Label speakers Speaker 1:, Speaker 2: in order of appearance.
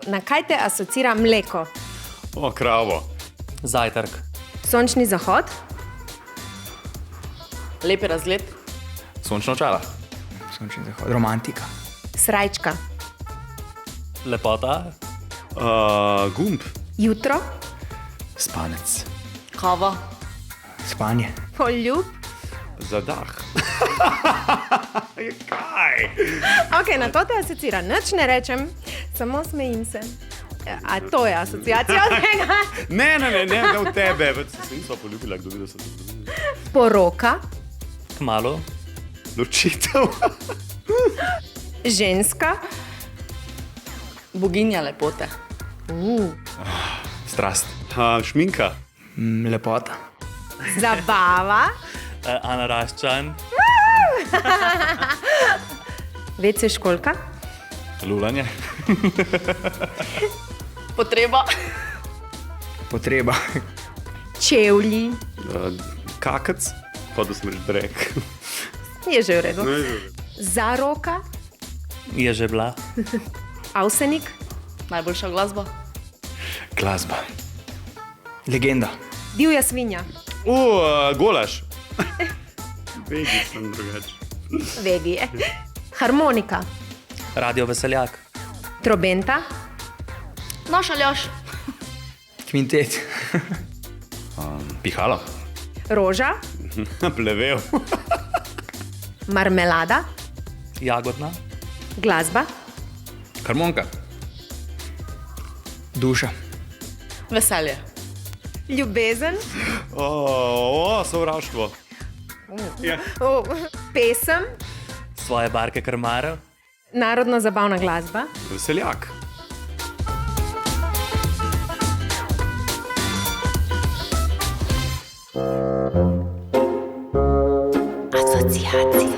Speaker 1: Na kaj te asocira mleko?
Speaker 2: O, kravo.
Speaker 3: Zajtrk.
Speaker 1: Sončni zahod?
Speaker 4: Lep razgled.
Speaker 2: Sončna očala.
Speaker 5: Sončni zahod. Romantika.
Speaker 1: Srajčka?
Speaker 3: Lepota.
Speaker 2: Gumb.
Speaker 1: Jutro?
Speaker 5: Spanec.
Speaker 4: Kava.
Speaker 5: Spanje.
Speaker 1: Poljub?
Speaker 2: Zadah. Kaj?
Speaker 1: Ok, na to te asocira. Nič ne rečem, samo smejim se. A to je asociacija od tega?
Speaker 2: Ne v tebe. Se nisva poljubila, kdo bi da se to zgodilo.
Speaker 1: Poroka?
Speaker 3: Kmalu.
Speaker 2: Ločitev.
Speaker 1: Ženska?
Speaker 4: Boginja lepote.
Speaker 5: Strast.
Speaker 2: Šminka.
Speaker 5: Lepota.
Speaker 1: Zabava?
Speaker 3: Ana Raščan.
Speaker 1: WC školka?
Speaker 2: Lulanje.
Speaker 4: Potreba.
Speaker 5: Potreba.
Speaker 1: Čevlji?
Speaker 2: Kakec. Hodil sem reči drek.
Speaker 1: Je že v redu. Zaroka?
Speaker 3: Je že bila.
Speaker 1: Avsenik?
Speaker 4: Najboljša glasba.
Speaker 5: Glasba. Legenda.
Speaker 1: Divja svinja?
Speaker 2: Golaž. Vegi sem drugače.
Speaker 1: Vegi je. Harmonika?
Speaker 3: Radio Veseljak.
Speaker 1: Trobenta?
Speaker 4: Naš Aljaš.
Speaker 5: Kvintet.
Speaker 2: Pihalo.
Speaker 1: Roža?
Speaker 2: Plevel.
Speaker 1: Marmelada?
Speaker 3: Jagodna.
Speaker 1: Glasba?
Speaker 2: Harmonika.
Speaker 5: Duša.
Speaker 4: Veselje.
Speaker 1: Ljubezen?
Speaker 2: Sovraštvo.
Speaker 1: Pesem?
Speaker 3: Svoje barke krmaril.
Speaker 1: Narodno zabavna glasba?
Speaker 2: Veseljak.
Speaker 1: Asociacije.